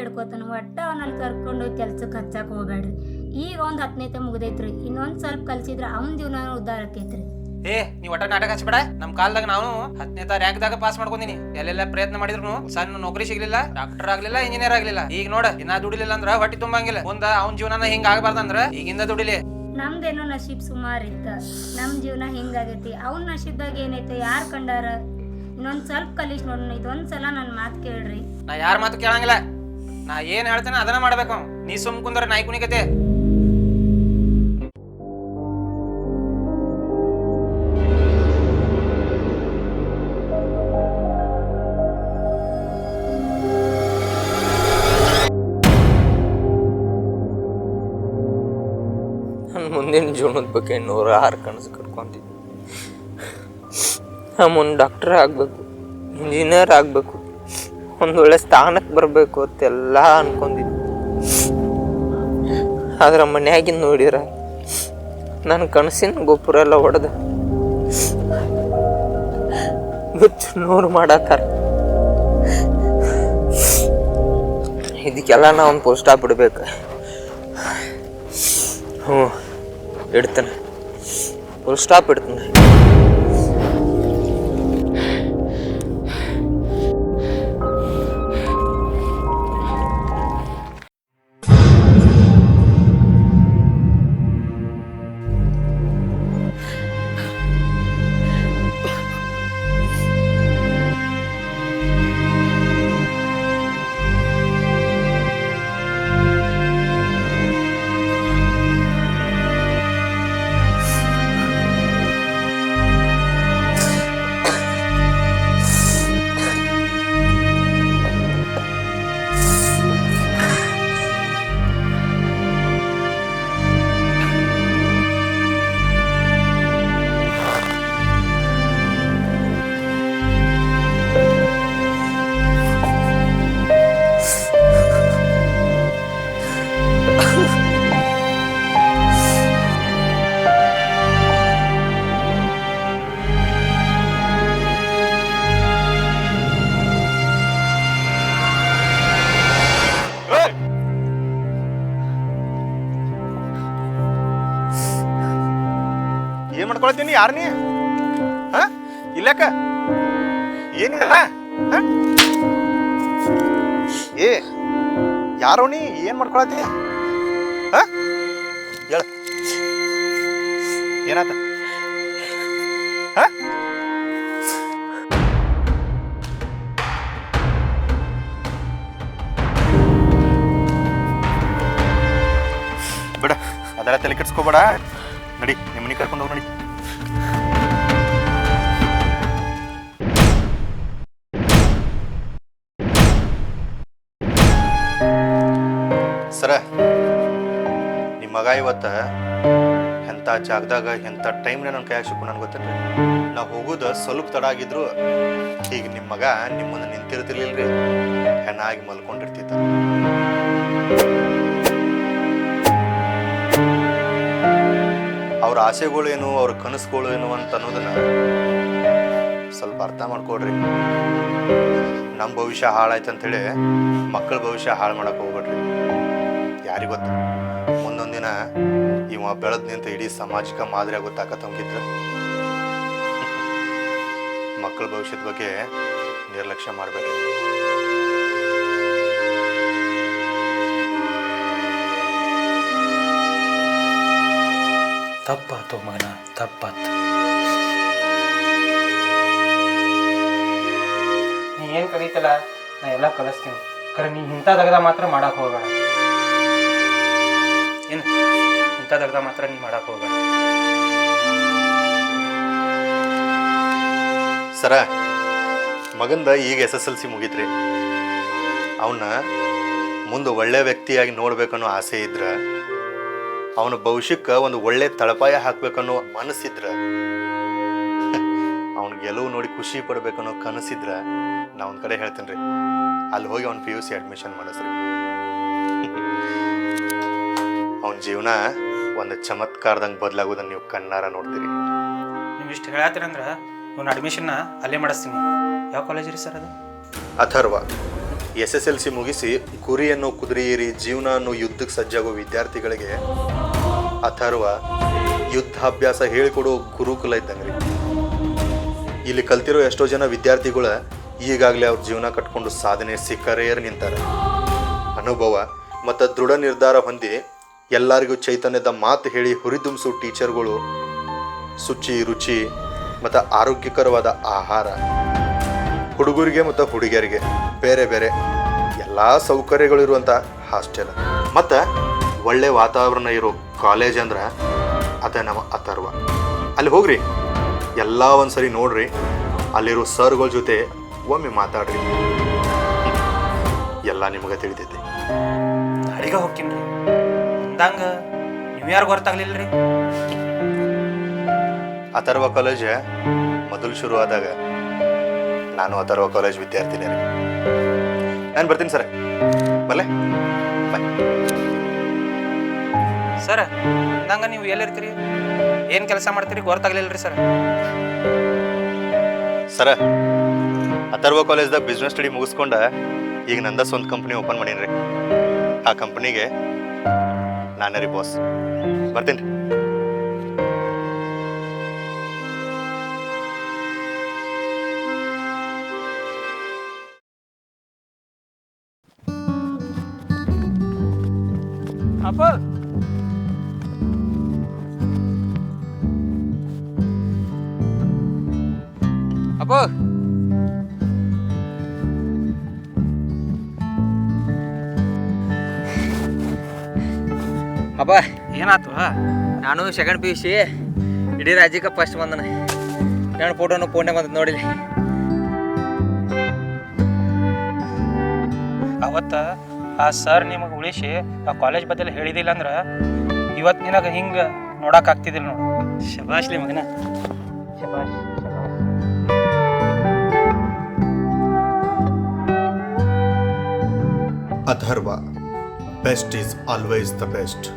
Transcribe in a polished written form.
ಬೇಡ್ಕೋತಾನ ಒಟ್ಟ ಅವನಲ್ಲಿ ಕರ್ಕೊಂಡು ಕೆಲ್ಸಕ್ಕೆ ಹಚ್ಚಾಕ ಹೋಗ್ಬೇಡ್ರಿ. ಈಗ ಒಂದು 10ನೇತೆ ಮುಗ್ದೈತ್ರಿ, ಇನ್ನೊಂದು ಸ್ವಲ್ಪ ಕಲ್ಸಿದ್ರೆ ಅವನ ಜೀವನ ಉದ್ಧಾರ ಆಕೈತ್ರಿ. ನೀ ಒಟ್ಟ ನಾಟಕ ಹಚ್ಬೇಡ. ನಮ್ ಕಾಲದಾಗ ನಾನು 10ನೇ ರ್ಯಾಂಕ್ದಾಗ ಪಾಸ್ ಮಾಡ್ಕೊಂಡಿನಿ. ಎಲ್ಲೆಲ್ಲ ಪ್ರಯತ್ನ ಮಾಡಿದ್ರು ಸಣ್ಣ ನೌಕರಿ ಸಿಗ್ಲಿಲ್ಲ, ಡಾಕ್ಟರ್ ಆಗ್ಲಿಲ್ಲ, ಇಂಜಿನಿಯರ್ ಆಗ್ಲಿಲ್ಲ. ಈಗ ನೋಡ ಇನ್ನ ದುಡಿಲಿಲ್ಲ ಅಂದ್ರ ಹೊಟ್ಟಿ ತುಂಬಂಗಿಲ್ಲ. ಮುಂದ ಅವ್ನ ಜೀವನ ಹಿಂಗ ಆಗಬಾರ್ದಂದ್ರ ಈಗಿಂದ ದುಡಿಲಿ. ನಮ್ದೇನೋ ನಶೀಬ್ ಸುಮಾರು ಇತ್ತ, ನಮ್ ಜೀವನ ಹಿಂಗಾಗೈತಿ. ಅವ್ನ ನಶೀಬ್ದಾಗ ಏನೈತೆ ಯಾರು ಕಂಡಾರ? ಇನ್ನೊಂದ್ ಸ್ವಲ್ಪ ಕಲಿಸ್ ನೋಡೋಣ. ಇದೊಂದ್ಸಲ ನನ್ನ ಮಾತು ಕೇಳ್ರಿ. ನಾ ಯಾರ ಮಾತು ಕೇಳಂಗಿಲ್ಲ. ನಾ ಏನ್ ಹೇಳ್ತೇನೆ ಅದನ್ನ ಮಾಡ್ಬೇಕು. ನೀ ಸುಮ್ ಕುಂದ್ರ ನಾಯಿ ಕುಣಿಕತೆ. ಮುಂದಿನ ಜೀವನದ ಬಗ್ಗೆ 106 ಕನಸು ಕಟ್ಕೊಂತಿದ್ದೆ. ನಾ ಮುಂದೆ ಡಾಕ್ಟರ್ ಆಗಬೇಕು, ಇಂಜಿನಿಯರ್ ಆಗಬೇಕು, ಒಂದೊಳ್ಳೆ ಸ್ಥಾನಕ್ಕೆ ಬರಬೇಕು ಅಂತೆಲ್ಲ ಅನ್ಕೊಂಡಿದ್ದೆ. ಆದ್ರೆ ಮನ್ಯಾಗಿಂದ ನೋಡಿರ ನನ್ನ ಕನಸಿನ ಗೋಪುರ ಎಲ್ಲ ಹೊಡೆದ ಬಿಚ್ಚು ನೂರು ಮಾಡತ್ತಾರ. ಇದಕ್ಕೆಲ್ಲ ನಾ ಒಂದು ಪೋಸ್ಟ್ ಬಿಡ್ಬೇಕು. ಇಡ್ತೇನೆ, ಫುಲ್ ಸ್ಟಾಪ್ ಇಡ್ತೇನೆ. ಏನ್ ಮಾಡ್ಕೊಳತ್ತೀನಿ? ಯಾರ ನೀ? ಇಲ್ಲಕ್ಕ ಏನಿಲ್ಲ. ಏ ಯಾರೋ ನೀ? ಏನ್ ಮಾಡ್ಕೊಳತ್ತಿ? ಹೇಳ, ಏನಾತ? ಬಿಡ, ಅದೆಲ್ಲ ತಲೆ ಕೆಡ್ಸ್ಕೋಬೇಡ. ನಡಿ, ನಿಮ್ಮ ಮನೆ ಕರ್ಕೊಂಡು ಹೋಗಿ. ನಡಿ. ಸರ, ನಿಮ್ಮ ಮಗ ಇವತ್ತ ಎಂಥ ಜಾಗದಾಗ ಎಂಥ ಟೈಮ್ನ ನನ್ನ ಕೈಯಾಗ ಸಿಕ್ಕು ನನಗೆ ಗೊತ್ತೇನ್ರಿ. ನಾವು ಹೋಗೋದು ಸ್ವಲ್ಪ ತಡ ಆಗಿದ್ರು ಈಗ ನಿಮ್ಮ ಮಗ ನಿಮ್ಮ ಮುಂದೆ ನಿಂತಿರ್ತಿರ್ಲಿಲ್ರಿ, ಹೆಣ್ಣಾಗಿ ಮಲ್ಕೊಂಡಿರ್ತಿದ್ದ. ಅವ್ರ ಆಸೆಗಳೇನು, ಅವ್ರ ಕನಸುಗಳು ಏನು ಅಂತ ಅನ್ನೋದನ್ನ ಸ್ವಲ್ಪ ಅರ್ಥ ಮಾಡ್ಕೊಡ್ರಿ. ನಮ್ಮ ಭವಿಷ್ಯ ಹಾಳಾಯ್ತಂತೇಳಿ ಮಕ್ಕಳ ಭವಿಷ್ಯ ಹಾಳು ಮಾಡಕ್ಕೆ ಹೋಗ್ಬೇಡ್ರಿ. ಯಾರಿಗೊತ್ತ ಮುಂದೊಂದಿನ ಇವ ಬೆಳೆದ್ ನಿಂತ ಇಡೀ ಸಾಮಾಜಿಕ ಮಾದರಿ ಆಗೋ ತಾಕತ್ತಂಗಿದ್ರ. ಮಕ್ಕಳ ಭವಿಷ್ಯದ ಬಗ್ಗೆ ನಿರ್ಲಕ್ಷ್ಯ ಮಾಡಬೇಡ್ರಿ. ತಪ್ಪಾತು ಮಗನ, ತಪ್ಪಾತು. ನೀ ಏನು ಕಲಿತಲ್ಲ ನಾ ಎಲ್ಲ ಕಲಿಸ್ತೀನಿ. ಖರೆ ನೀ ಇಂಥ ದಗದ ಮಾತ್ರ ಮಾಡಕ್ಕೆ ಹೋಗಬೇಡ. ಏನು ಇಂಥ ದಗದ ಮಾತ್ರ ನೀ ಮಾಡಕ್ಕೆ ಹೋಗಬೇಡ. ಸರ, ಮಗಂದ ಈಗ SSLC ಮುಗಿತ್ರಿ. ಅವನ್ನ ಮುಂದೆ ಒಳ್ಳೆ ವ್ಯಕ್ತಿಯಾಗಿ ನೋಡ್ಬೇಕನ್ನೋ ಆಸೆ ಇದ್ರ, ಅವನ ಭವಿಷ್ಯಕ್ಕೆ ಒಂದು ಒಳ್ಳೆ ತಳಪಾಯ ಹಾಕ್ಬೇಕನ್ನೋ ಮನಸ್ಸಿದ್ರ, ಅವ್ನ ಗೆಲುವು ನೋಡಿ ಖುಷಿ ಪಡ್ಬೇಕನ್ನೋ ಕನಸಿದ್ರ, ನಾ ಒಂದು ಕಡೆ ಹೇಳ್ತೇನೆ ರೀ, ಅಲ್ಲಿ ಹೋಗಿ ಅವ್ನ PUC ಅಡ್ಮಿಷನ್ ಮಾಡಿಸ್ರಿ. ಅವನ ಜೀವನ ಒಂದು ಚಮತ್ಕಾರದಂಗೆ ಬದಲಾಗೋದನ್ನ ನೀವು ಕಣ್ಣಾರ ನೋಡ್ತೀರಿ. ನೀವು ಇಷ್ಟು ಹೇಳತ್ತೀರಂದ್ರೆ ನಾನು ಅಡ್ಮಿಷನ್ನ ಅಲ್ಲೇ ಮಾಡಿಸ್ತೀನಿ. ಯಾವ ಕಾಲೇಜ್ ರೀ ಸರ್ ಅದು? ಅಥರ್ವ. SSLC ಮುಗಿಸಿ ಗುರಿಯನ್ನು ಕುದುರೆ ಏರಿ ಜೀವನ ಅನ್ನೋ ಯುದ್ಧಕ್ಕೆ ಸಜ್ಜಾಗೋ ವಿದ್ಯಾರ್ಥಿಗಳಿಗೆ ಅಥರ್ವ ಯುದ್ಧಾಭ್ಯಾಸ ಹೇಳಿಕೊಡೋ ಗುರುಕುಲ ಇದ್ದಂಗೆ ರೀ. ಇಲ್ಲಿ ಕಲ್ತಿರೋ ಎಷ್ಟೋ ಜನ ವಿದ್ಯಾರ್ಥಿಗಳ ಈಗಾಗಲೇ ಅವ್ರ ಜೀವನ ಕಟ್ಕೊಂಡು ಸಾಧನೆ ಸಿಕ್ಕರೇರ್ ನಿಂತಾರೆ. ಅನುಭವ ಮತ್ತು ದೃಢ ನಿರ್ಧಾರ ಹೊಂದಿ ಎಲ್ಲರಿಗೂ ಚೈತನ್ಯದ ಮಾತು ಹೇಳಿ ಹುರಿದುಂಬಿಸೋ ಟೀಚರ್ಗಳು, ಶುಚಿ ರುಚಿ ಮತ್ತು ಆರೋಗ್ಯಕರವಾದ ಆಹಾರ, ಹುಡುಗರಿಗೆ ಮತ್ತು ಹುಡುಗಿಯರಿಗೆ ಬೇರೆ ಬೇರೆ ಎಲ್ಲ ಸೌಕರ್ಯಗಳಿರುವಂಥ ಹಾಸ್ಟೆಲ್ ಮತ್ತು ಒಳ್ಳೆ ವಾತಾವರಣ ಇರೋ ಕಾಲೇಜ್ ಅಂದ್ರೆ ಅದೇ ನಮ್ಮ ಅಥರ್ವ. ಅಲ್ಲಿ ಹೋಗ್ರಿ, ಎಲ್ಲ ಒಂದ್ಸರಿ ನೋಡ್ರಿ, ಅಲ್ಲಿರೋ ಸರ್ಗಳ ಜೊತೆ ಒಮ್ಮೆ ಮಾತಾಡ್ರಿ, ಎಲ್ಲ ನಿಮಗೆ ತಿಳಿತೈತಿ. ಅಡಿಗೆ ಹೋಗ್ತೀನಿ ಅಂದಂಗ ನೀವು ಯಾರು ಗೊತ್ತಾಗ್ಲಿಲ್ಲ ರೀ? ಅಥರ್ವ ಕಾಲೇಜ್ ಮೊದಲು ಶುರು ಆದಾಗ ನಾನು ಅಥರ್ವ ಕಾಲೇಜ್ ವಿದ್ಯಾರ್ಥಿನೇ ರೀ. ನಾನು ಬರ್ತೀನಿ ಸರ್, ಬಲ್ಲೆ ಬಾಯ್. ಸರ್ ಅಂದಂಗ ನೀವು ಎಲ್ಲಿರ್ತೀರಿ, ಏನು ಕೆಲಸ ಮಾಡ್ತೀರಿ ಗೊತ್ತಾಗ್ಲಿಲ್ಲ ರೀ ಸರ್? ಸರ, ಅಥರ್ವ ಕಾಲೇಜ್ದಾಗ ಬಿಸ್ನೆಸ್ ಸ್ಟಡಿ ಮುಗಿಸ್ಕೊಂಡ ಈಗ ನಂದ ಸ್ವಂತ ಕಂಪ್ನಿ ಓಪನ್ ಮಾಡೀನಿ ರೀ. ಆ ಕಂಪ್ನಿಗೆ ನಾನೇ ರೀ ಬಾಸ್. ಬರ್ತೀನಿ ರೀ. ಅಪ್ಪ ಅಪ್ಪ ಅಪ್ಪ ಏನಾತು? ನಾನು ಸೆಕೆಂಡ್ PUC ಇಡೀ ರಾಜ್ಯಕ್ಕೆ ಫಸ್ಟ್ ಬಂದನ. ನನ್ನ ಫೋಟೋನು ಫೋನ್ಯಾಗ ಬಂದದ್ದು ನೋಡಿಲಿ. ಅವತ್ತ ಆ ಸರ್ ನಿಮಗೆ ಉಳಿಸಿ ಆ ಕಾಲೇಜ್ ಬದಲು ಹೇಳಿದಿಲ್ಲ ಅಂದ್ರೆ ಇವತ್ತು ನಿನಗೆ ಹಿಂಗೆ ನೋಡಕ್ ಆಗ್ತಿದಿಲ್ಲ ನೋಡು. ಶಬಾಷ್ಲಿ ಮಗನ, ಶಬಾಷ್. Atharva, best is always the best.